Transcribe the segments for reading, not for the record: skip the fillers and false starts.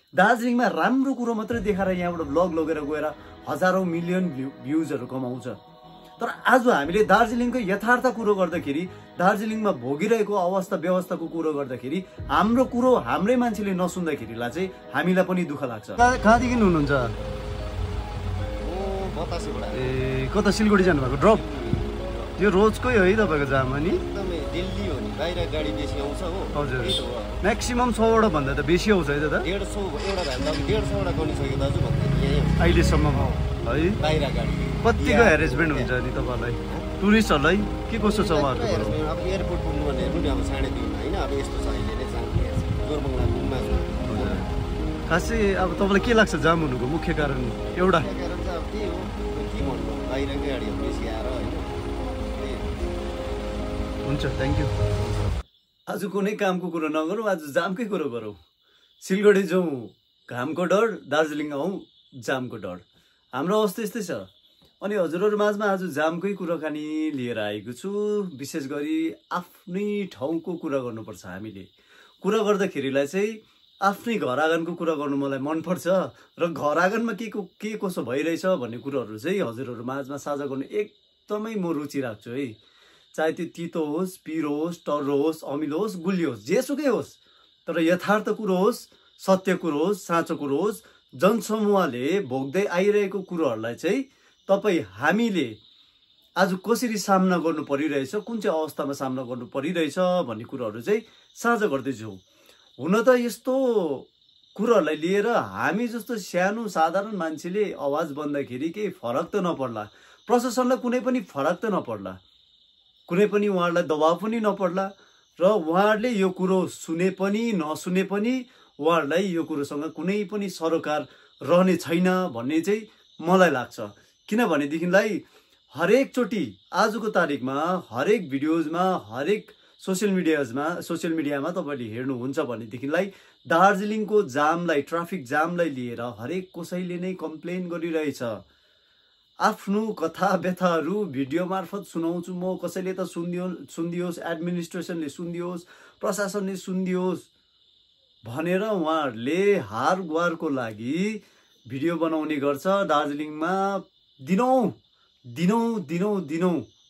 दार्जिलिङमा राम्रो कुरो मात्रै देखाएर यहाँबाट ब्लग लगेर गएर हजारौं मिलियन भ्युजहरू कमाउँछ। तर आज हामीले दार्जिलिङको यथार्थ कुरो गर्दाखेरि, दार्जिलिङमा भोगिरहेको अवस्था व्यवस्थाको कुरो गर्दाखेरि, हाम्रो कुरो हाम्रै मान्छेले नसुन्दाखेरिलाई चाहिँ हामीलाई पनि दुःख लाग्छ। कहाँदेखि हुनुहुन्छ? ए कता सिलगढी जानुभएको? ड्रप यो रोजकै हो है तपाईँको जाम नि? एकदमै दिल्ली हो नि, बाहिर गाडी बेसी आउँछ हो। हजुर म्याक्सिमम 100 वटा भन्दा त बेसी आउँछ है दादा? 150 एउटा भ्यान 150 वटा गरिसक्यो दाजु भन्दा यही अहिलेसम्म है बाहिर गाडी। कतिको हेरेसमेन्ट हुन्छ नि तपाईँलाई टुरिस्टहरूलाई? के कस्तो छ उहाँहरूको? अब एयरपोर्ट पुग्नु भने पनि अब 3.5 होइन, अब यस्तो छ अहिले नै जाम जोरबङ्गला घुममा छ। खासै अब तपाईँलाई के लाग्छ जाम हुनुको मुख्य कारण? एउटा कारण चाहिँ अब त्यही हो, के भन्नु, बाहिरकै गाडीहरू बेसी आएर होइन। हुन्छ थ्याङ्क यू। आज कुनै कामको कुरो नगरौँ, आज जामकै कुरो गरौँ। सिलगढी जाउँ घामको डर, दार्जिलिङ आउँ जामको डर। हाम्रो अवस्था यस्तै छ। अनि हजुरहरू माझमा आज जामकै कुराकानी लिएर आएको छु। विशेष गरी आफ्नै ठाउँको कुरा गर्नुपर्छ। हामीले कुरा गर्दाखेरिलाई चाहिँ आफ्नै घर आँगनको कुरा गर्नु मलाई मनपर्छ र घर आँगनमा के कसो भइरहेछ भन्ने कुरोहरू चाहिँ हजुरहरू माझमा साझा गर्नु एकदमै म रुचि राख्छु है। चाहे त्यो तितो होस्, पिरो होस्, टर्रो होस्, अमिलो होस्, गुलियो होस्, जेसुकै होस्, तर यथार्थ कुरो होस्, सत्य कुरो होस्, साँचो कुरो होस्, जनसमूहले भोग्दै आइरहेको कुरोहरूलाई चाहिँ हामीले आज कसरी सामना गर्नु परिरहेछ, कुन चाहिँ अवस्थामा सामना गर्नु परिरहेछ भन्ने कुरोहरू चाहिँ साझा गर्दैछौँ। हुन त यस्तो कुरोहरूलाई लिएर हामी जस्तो सानो साधारण मान्छेले आवाज बन्दाखेरि केही फरक त नपर्ला, प्रशासनलाई कुनै पनि फरक त नपर्ला, कुनै पनि उहाँहरूलाई दबाव पनि नपर्ला र उहाँहरूले यो कुरो सुने पनि नसुने पनि उहाँहरूलाई यो कुरोसँग कुनै पनि सरोकार रहने छैन भन्ने चाहिँ मलाई लाग्छ। किनभनेदेखिलाई हरेकचोटि आजको तारिकमा हरेक भिडियोजमा, हरेक सोसियल मिडियामा तपाईँले हेर्नुहुन्छ भनेदेखिलाई दार्जिलिङको जामलाई, ट्राफिक जामलाई लिएर हरेक कसैले नै कम्प्लेन गरिरहेछ। आफ्नो कथा व्यथाहरू भिडियो मार्फत सुनाउँछु म। कसैले त सुनिदियोस्, एडमिनिस्ट्रेसनले सुनिदियोस्, प्रशासनले सुनिदियोस् भनेर उहाँहरूले हार गुहारको लागि भिडियो बनाउने गर्छ। दार्जिलिङमा दिनौँ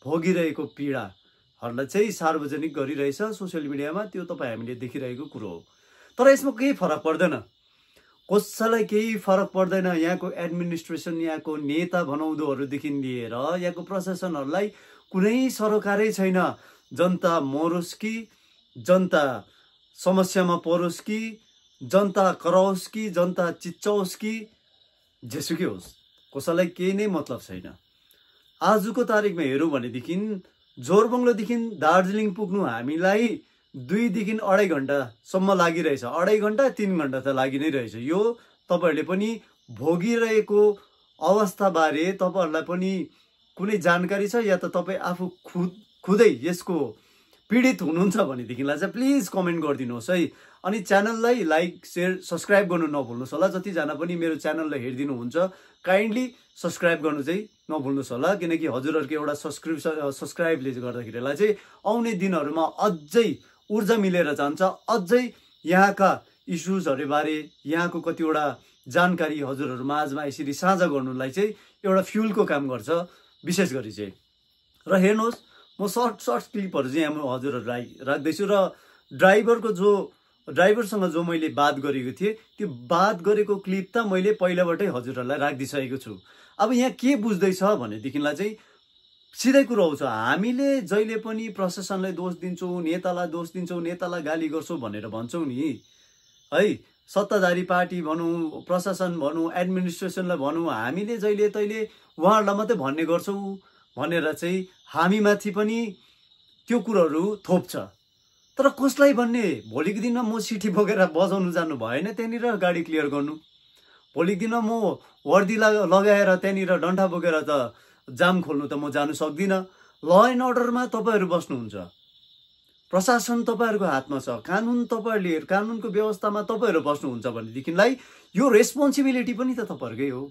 भोगिरहेको पीडाहरूलाई चाहिँ सार्वजनिक गरिरहेछ सोसियल मिडियामा। त्यो हामीले देखिरहेको कुरो हो। तर यसमा केही फरक पर्दैन, कसैलाई केही फरक पर्दैन। यहाँको एडमिनिस्ट्रेसन, यहाँको नेता भनौदोहरूदेखि लिएर यहाँको प्रशासनहरूलाई कुनै सरोकारै छैन। जनता मरोस् कि, जनता समस्यामा परोस् कि, जनता कराओस् कि, जनता चिच्चाओस् कि, जेसुकै होस्, कसैलाई केही नै मतलब छैन। आजको तारिकमा हेरौँ भनेदेखि जोरबङ्गलोदेखि दार्जिलिङ पुग्नु हामीलाई 2 देखि 2.5 घन्टासम्म लागिरहेछ। 2.5 घन्टा 3 घन्टा त लागि नै रहेछ। यो तपाईँहरूले पनि भोगिरहेको अवस्थाबारे तपाईँहरूलाई पनि कुनै जानकारी छ या त तपाईँ आफू खुदै यसको पीडित हुनुहुन्छ भनेदेखिलाई चाहिँ प्लिज कमेन्ट गरिदिनुहोस् है। अनि च्यानललाई लाइक, सेयर, सब्सक्राइब गर्नु नभुल्नुहोस् होला। जतिजना पनि मेरो च्यानललाई हेरिदिनुहुन्छ काइन्डली सब्सक्राइब गर्नु चाहिँ नभुल्नुहोस् होला, किनकि हजुरहरूको एउटा सब्सक्राइबले गर्दाखेरिलाई चाहिँ आउने दिनहरूमा अझै ऊर्जा मिलेर जान्छ। अझै यहाँका इस्युजहरूबारे, यहाँको कतिवटा जानकारी हजुरहरू माझमा यसरी साझा गर्नुलाई चाहिँ एउटा फ्युलको काम गर्छ विशेष गरी चाहिँ। र हेर्नुहोस्, म सर्ट क्लिपहरू चाहिँ यहाँ हजुरहरूलाई राख्दैछु र ड्राइभरसँग जो मैले बात गरेको थिएँ त्यो बात गरेको क्लिप त मैले पहिलाबाटै हजुरहरूलाई राखिदिइसकेको छु। अब यहाँ के बुझ्दैछ भनेदेखिलाई चाहिँ सिधै कुरो आउँछ, हामीले जहिले पनि प्रशासनलाई दोष दिन्छौँ, नेतालाई दोष दिन्छौँ, नेतालाई गाली गर्छौँ भनेर भन्छौँ नि है। सत्ताधारी पार्टी भनौँ, प्रशासन भनौँ, एडमिनिस्ट्रेसनलाई भनौँ, हामीले जहिले तहिले उहाँहरूलाई मात्रै भन्ने गर्छौँ भनेर चाहिँ हामीमाथि पनि त्यो कुरोहरू थोप्छ। तर कसलाई भन्ने? भोलिको दिनमा म सिटी बोकेर बजाउनु जानु भएन त्यहाँनिर गाडी क्लियर गर्नु। भोलिको दिनमा म वर्दी लगाएर त्यहाँनिर डन्ठा बोकेर त जाम खोल्नु त म जानु सक्दिनँ। ल एन्ड अर्डरमा तपाईँहरू बस्नुहुन्छ, प्रशासन तपाईँहरूको हातमा छ, कानुनको व्यवस्थामा तपाईँहरू बस्नुहुन्छ भनेदेखिलाई यो रेस्पोन्सिबिलिटी पनि त तपाईँहरूकै हो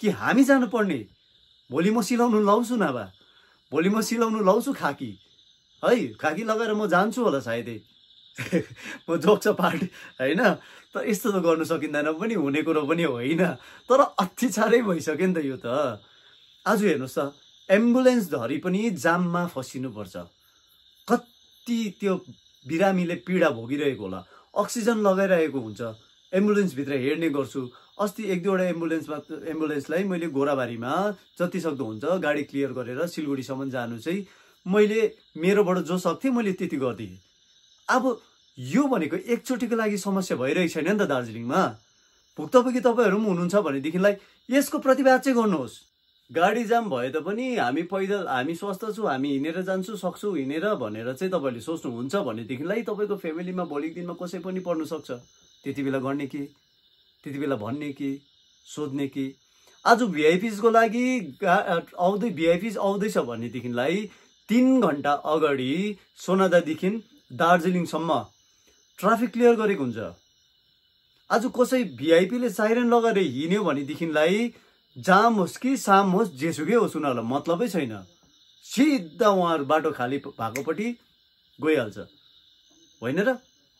कि हामी जानुपर्ने। भोलि म सिलाउनु लाउँछु नभए भोलि म सिलाउनु लाउँछु खाकी है, खाकी लगाएर म जान्छु होला सायदै, म जोक्छ पार्ट होइन, तर यस्तो त गर्नु सकिँदैन पनि, हुने कुरो पनि होइन। तर अत्याचारै भइसक्यो नि त यो त। आज हेर्नुहोस् त, एम्बुलेन्स धरी पनि जाममा फसिनुपर्छ। कति त्यो बिरामीले पीडा भोगिरहेको होला, अक्सिजन लगाइरहेको हुन्छ, एम्बुलेन्सभित्र हेर्ने गर्छु। अस्ति एक दुईवटा एम्बुलेन्सलाई मैले गोराबारीमा जति सक्दो हुन्छ गाडी क्लियर गरेर सिलगढीसम्म जानु चाहिँ मैले मेरोबाट जो सक्थेँ मैले त्यति गरिदिएँ। अब यो भनेको एकचोटिको लागि समस्या भइरहेको छैन नि त दार्जिलिङमा। भुक्तभोगी तपाईँहरू पनि हुनुहुन्छ भनेदेखिलाई यसको प्रतिवाद चाहिँ गर्नुहोस्। गाडी जाम भए तापनि हामी पैदल, हामी स्वस्थ छु, हामी हिँडेर जान्छु, सक्छु हिँडेर भनेर चाहिँ तपाईँहरूले सोच्नुहुन्छ भनेदेखिलाई तपाईँको फ्यामिलीमा भोलिको दिनमा कसै पनि पर्नु सक्छ। त्यति बेला गर्ने के, त्यति बेला भन्ने के, सोध्ने के। आज भिआइपिजको लागि भिआइपिज आउँदैछ भनेदेखिलाई 3 घन्टा अगाडि सोनादादेखि दार्जिलिङसम्म ट्राफिक क्लियर गरेको हुन्छ। आज कसै भिआइपीले साइरन लगाएर हिँड्यो भनेदेखिलाई जाम होस् कि साम होस् जेसुकै होस् उनीहरूलाई मतलबै छैन, सिधा उहाँहरू बाटो खाली भएकोपट्टि गइहाल्छ, होइन र?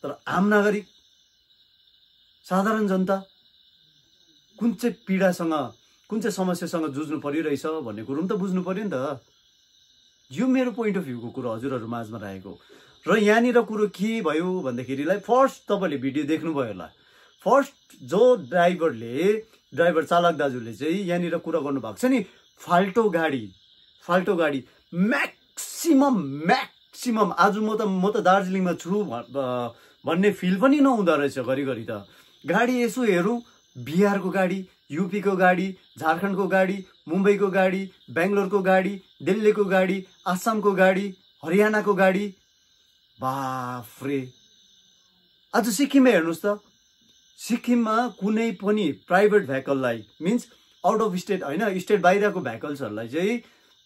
तर आम नागरिक, साधारण जनता कुन चाहिँ पीडासँग, कुन चाहिँ समस्यासँग जुझ्नु परिरहेछ भन्ने कुरो पनि त बुझ्नु पर्यो नि त। यो मेरो पोइन्ट अफ भ्यूको कुरो हजुरहरू माझमा राखेको। र यहाँनिर कुरो के भयो भन्दाखेरिलाई, फर्स्ट तपाईँले भिडियो देख्नुभयो होला, फर्स्ट जो ड्राइभर चालक दाजुले चाहिँ यहाँनिर कुरा गर्नुभएको छ नि, फाल्टो गाडी म्याक्सिमम आज म त दार्जिलिङमा छु भन्ने फिल पनि नहुँदो रहेछ। घरिघरि त गाडी यसो हेरौँ, बिहारको गाडी, युपीको गाडी, झारखण्डको गाडी, मुम्बईको गाडी, बेङ्गलोरको गाडी, दिल्लीको गाडी, आसामको गाडी, हरियाणाको गाडी, बाफ्रे। आज सिक्किममा हेर्नुहोस् त, सिक्किममा कुनै पनि प्राइभेट भेहिकललाई, मिन्स आउट अफ स्टेट होइन, स्टेट बाहिरको भेहिकल्सहरूलाई चाहिँ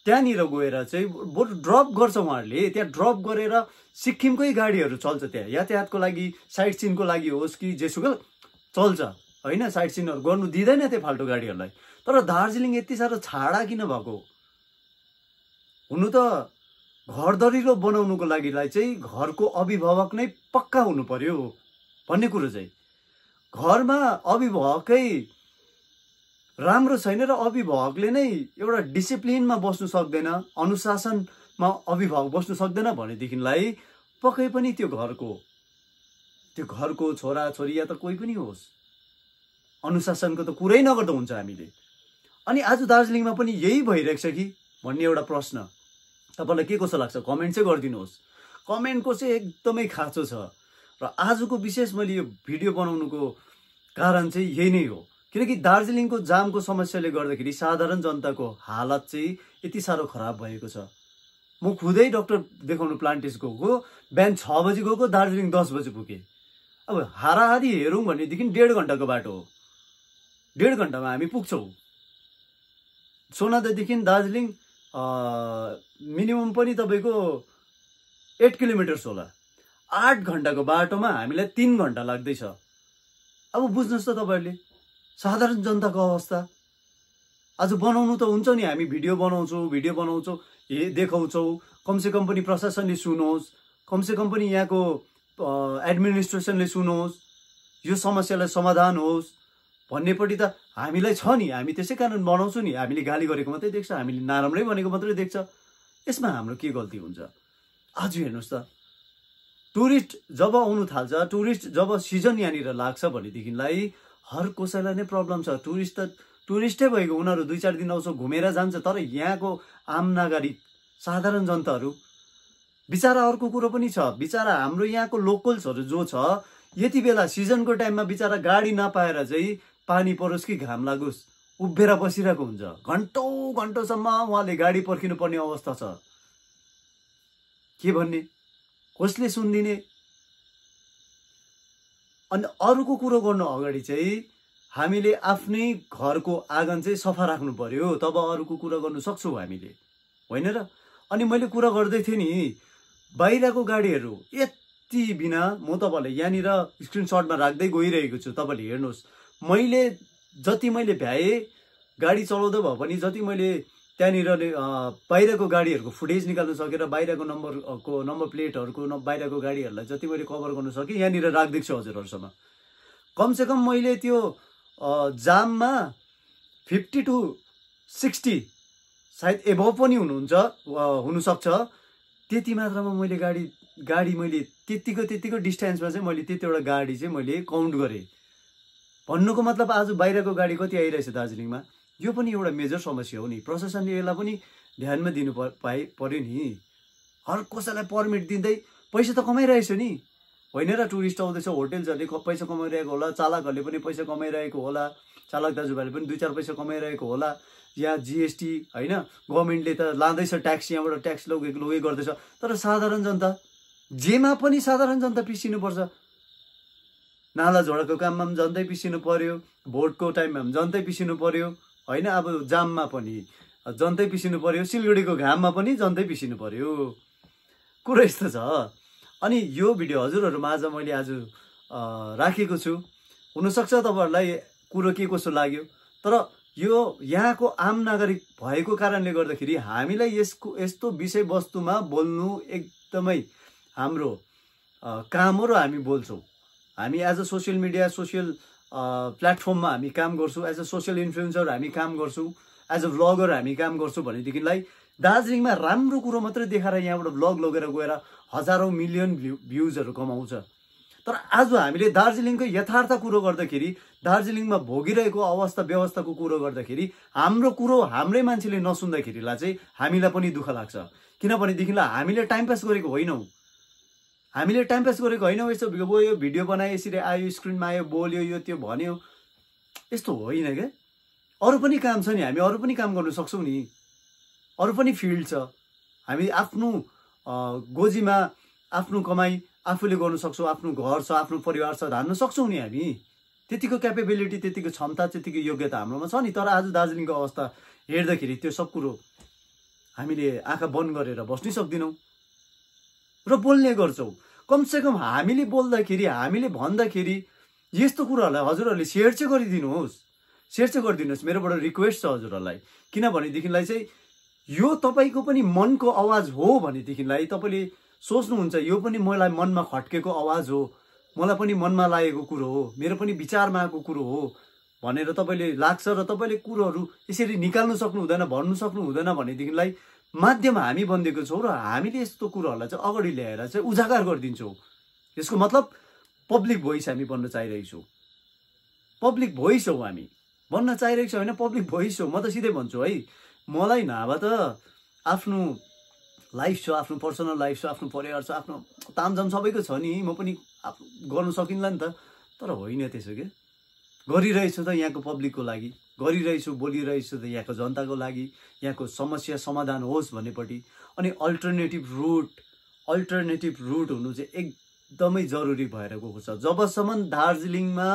त्यहाँनिर गएर चाहिँ बरु ड्रप गर्छ उहाँहरूले। त्यहाँ ड्रप गरेर सिक्किमकै गाडीहरू चल्छ त्यहाँ, यातायातको लागि, साइट सिनको लागि होस् कि जेसुकै चल्छ होइन। साइट सिनहरू गर्नु दिँदैन त्यो फाल्टो गाडीहरूलाई। तर दार्जिलिङ यति साह्रो छाडा किन भएको? हुनु त घर दरिलो बनाउनुको लागिलाई चाहिँ घरको अभिभावक नै पक्का हुनु पर्यो भन्ने कुरो चाहिँ। घरमा अभिभावकै राम्रो छैन र अभिभावकले नै एउटा डिसिप्लिनमा बस्नु सक्दैन, अनुशासनमा अभिभावक बस्नु सक्दैन भनेदेखिलाई पक्कै पनि त्यो घरको छोरा छोरी या त कोही पनि होस्, अनुशासनको त कुरै नगर्दा हुन्छ हामीले। अनि आज दार्जिलिङमा पनि यही भइरहेको छ कि भन्ने एउटा प्रश्न तपाईँलाई के कस्तो लाग्छ कमेन्ट चाहिँ गरिदिनुहोस्। कमेन्टको चाहिँ एकदमै खाँचो छ। र आजको विशेष मैले यो भिडियो बनाउनुको कारण चाहिँ यही नै हो, किनकि दार्जिलिङको जामको समस्याले गर्दाखेरि साधारण जनताको हालत चाहिँ यति साह्रो खराब भएको छ। म खुदै डक्टर देखाउनु प्लान्टेज गएको, बिहान 6 बजी गएको, दार्जिलिङ 10 बजी पुगेँ। अब हाराहारी हेरौँ भनेदेखि 1.5 घन्टाको बाटो हो, 1.5 घन्टामा हामी पुग्छौँ। सोनादादेखि दार्जिलिङ मिनिमम पनि तपाईँको 8 किलोमिटर्स होला। 8 घन्टाको बाटोमा हामीलाई 3 घन्टा लाग्दैछ। अब बुझ्नुहोस् त तपाईँहरूले साधारण जनताको अवस्था। आज बनाउनु त हुन्छ नि, हामी भिडियो बनाउँछौँ, देखाउँछौँ, कमसेकम पनि प्रशासनले सुनोस्, कमसेकम पनि यहाँको एडमिनिस्ट्रेसनले सुनोस्, यो समस्यालाई समाधान होस् भन्नेपट्टि त हामीलाई छ नि। हामी त्यसै कारण बनाउँछौँ नि। हामीले गाली गरेको मात्रै देख्छ, हामीले नराम्रै भनेको मात्रै देख्छ। यसमा हाम्रो के गल्ती हुन्छ? आज हेर्नुहोस् त, टुरिस्ट जब आउनु थाल्छ, टुरिस्ट जब सिजन यहाँनिर लाग्छ भनेदेखिलाई हर कसैलाई नै प्रब्लम छ। टुरिस्टै भएको, उनीहरू 2-4 दिन आउँछ, घुमेर जान्छ। तर यहाँको आम नागरिक, साधारण जनताहरू बिचारा अर्को कुरो पनि छ। बिचारा हाम्रो यहाँको लोकल्सहरू जो छ, यति बेला सिजनको टाइममा बिचारा गाडी नपाएर चाहिँ पानी परोस् कि घाम लागोस् उभिएर बसिरहेको हुन्छ। घन्टौँसम्म उहाँले गाडी पर्खिनु पर्ने अवस्था छ। के भन्ने, कसले सुनिदिने? अनि अरूको कुरो गर्नु अगाडि चाहिँ हामीले आफ्नै घरको आँगन चाहिँ सफा राख्नु पर्यो, तब अरूको कुरा गर्नु सक्छौँ हामीले, होइन र? अनि मैले कुरा गर्दै थिएँ नि, बाहिरको गाडीहरू यति बिना, म तपाईँलाई यहाँनिर स्क्रिनसटमा राख्दै गइरहेको छु। तपाईँले हेर्नुहोस्, जति मैले भ्याएँ गाडी चलाउँदै भए पनि, जति मैले त्यहाँनिर बाहिरको गाडीहरूको फुटेज निकाल्नु सकेर बाहिरको नम्बर प्लेटहरूको बाहिरको गाडीहरूलाई जति मैले कभर गर्नु सकेँ यहाँनिर राखिदिएको छु हजुरहरूसँग। कमसेकम मैले त्यो जाममा 50 to 60 सायद एभव पनि हुनसक्छ त्यति मात्रामा मैले गाडी मैले त्यतिको डिस्टेन्समा चाहिँ मैले त्यतिवटा गाडी चाहिँ मैले काउन्ट गरेँ। भन्नुको मतलब आज बाहिरको गाडी कति आइरहेछ दार्जिलिङमा, यो पनि एउटा मेजर समस्या हो नि। प्रशासनले यसलाई पनि ध्यानमा दिनु पर्यो नि। हर कसैलाई पर्मिट दिँदै पैसा त कमाइरहेछ नि, होइन र? टुरिस्ट आउँदैछ, होटेल्सहरूले पैसा कमाइरहेको होला, चालकहरूले पनि पैसा कमाइरहेको होला, चालक दाजुभाइले पनि 2-4 पैसा कमाइरहेको होला। यहाँ जिएसटी होइन, गभर्मेन्टले त लाँदैछ ट्याक्स, यहाँबाट ट्याक्स लगे गर्दैछ। तर साधारण जनता, जेमा पनि साधारण जनता पिसिनुपर्छ। नाला झोडाको काममा पनि जनतै पिसिनु पर्यो, भोटको टाइममा पनि जनतै पिसिनु पर्यो, होइन? अब जाममा पनि जनतै पिसिनु पर्यो, सिलगढीको घाममा पनि जनतै पिसिनु पर्यो। कुरो यस्तो छ। अनि यो भिडियो हजुरहरूमा आज मैले आज राखेको छु। हुनसक्छ तपाईँहरूलाई कुरो के कसो लाग्यो, तर यो यहाँको आम नागरिक भएको कारणले गर्दाखेरि हामीलाई यस्तो विषयवस्तुमा बोल्नु एकदमै हाम्रो काम हो र हामी बोल्छौँ। हामी as a social media, social प्लेटफर्ममा हामी काम गर्छौँ, एज अ सोसियल इन्फ्लुएन्सर हामी काम गर्छौँ, एज अ भ्लगर हामी काम गर्छौँ भनेदेखिलाई दार्जिलिङमा राम्रो कुरो मात्रै देखाएर यहाँबाट भ्लग लगेर गएर हजारौँ मिलियन भ्युजहरू कमाउँछ। तर आज हामीले दार्जिलिङको यथार्थ कुरो गर्दाखेरि, दार्जिलिङमा भोगिरहेको अवस्था व्यवस्थाको कुरो गर्दाखेरि हाम्रो कुरो हाम्रै मान्छेले नसुन्दाखेरिलाई चाहिँ हामीलाई पनि दुःख लाग्छ। किनभनेदेखिलाई हामीले टाइम पास गरेको होइनौँ, हामीले टाइम पास गरेको होइनौँ। यस्तो यो भिडियो बनायो, यसरी आयो, स्क्रिनमा आयो, बोल्यो, यो त्यो भन्यो, यस्तो होइन क्या। अरू पनि काम छ नि, हामी अरू पनि काम गर्न सक्छौँ नि, अरू पनि फिल्ड छ। हामी आफ्नो गोजीमा आफ्नो कमाई आफूले गर्न सक्छौँ, आफ्नो घर छ, आफ्नो परिवार छ, धान्न सक्छौँ नि हामी। त्यतिको क्यापेबिलिटी, त्यतिको क्षमता, त्यतिको योग्यता हाम्रोमा छ नि। तर आज दार्जिलिङको अवस्था हेर्दाखेरि त्यो सब कुरो हामीले आँखा बन्द गरेर बस्नै सक्दैनौँ र बोल्ने गर्छौँ। कमसेकम हामीले बोल्दाखेरि, हामीले भन्दाखेरि यस्तो कुराहरूलाई हजुरहरूले सेयर चाहिँ गरिदिनुहोस्, सेयर चाहिँ गरिदिनुहोस्। मेरोबाट रिक्वेस्ट छ हजुरहरूलाई। किनभनेदेखिलाई चाहिँ यो तपाईँको पनि मनको आवाज हो भनेदेखिलाई तपाईँले सोच्नुहुन्छ यो पनि मलाई मनमा खट्केको आवाज हो, मलाई पनि मनमा लागेको कुरो हो, मेरो पनि विचारमा आएको कुरो हो भनेर तपाईँले लाग्छ र तपाईँले कुरोहरू यसरी निकाल्नु सक्नु हुँदैन, भन्नु सक्नु हुँदैन भनेदेखिलाई माध्यम हामी बनिदिएको छौँ र हामीले यस्तो कुरोहरूलाई चाहिँ अगाडि ल्याएर चाहिँ उजागर गरिदिन्छौँ। यसको मतलब पब्लिक भोइस हामी बन्न चाहिरहेको छौँ। पब्लिक भोइस हौ हामी, बन्न चाहिरहेको छ होइन, पब्लिक भोइस हो। म त सिधै भन्छु है, मलाई नभए त आफ्नो लाइफ छ, आफ्नो पर्सनल लाइफ छ, आफ्नो परिवार छ, आफ्नो तामझाम सबैको छ नि, म पनि गर्नु सकिन्ला नि त। तर होइन त्यसो के, गरिरहेछु त यहाँको पब्लिकको लागि, गरिरहेछु, बोलिरहेछु त यहाँको जनताको लागि, यहाँको समस्या समाधान होस् भन्नेपट्टि। अनि अल्टरनेटिभ रुट हुनु चाहिँ एकदमै जरुरी भएर गएको छ। जबसम्म दार्जिलिङमा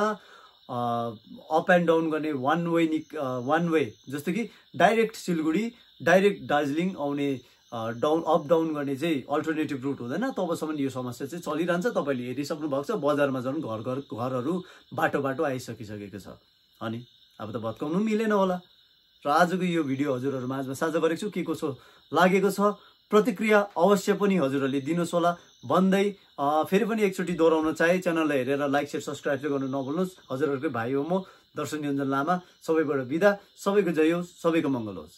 अप एन्ड डाउन गर्ने वान वे जस्तो कि डाइरेक्ट सिलगढी, डाइरेक्ट दार्जिलिङ आउने अप डाउन गर्ने चाहिँ अल्टरनेटिभ रुट हुँदैन, तबसम्म यो समस्या चाहिँ चलिरहन्छ। तपाईँले हेरिसक्नु भएको छ, बजारमा झन् घरहरू बाटो आइसकिसकेको छ। अनि अब त भत्काउनु मिलेन होला। र आजको यो भिडियो हजुरहरू माझमा साझा गरेको छु। के कसो लागेको छ प्रतिक्रिया अवश्य पनि हजुरहरूले दिनुहोस् होला भन्दै फेरि पनि एकचोटि दोहोऱ्याउन चाहे च्यानललाई हेरेर लाइक शेयर सब्सक्राइब चाहिँ गर्नु नभुल्नुहोस्। हजुरहरूकै भाइ हो म दर्शन योन्जन लामा, सबैबाट बिदा। सबैको जय होस्, सबैको मङ्गल होस्।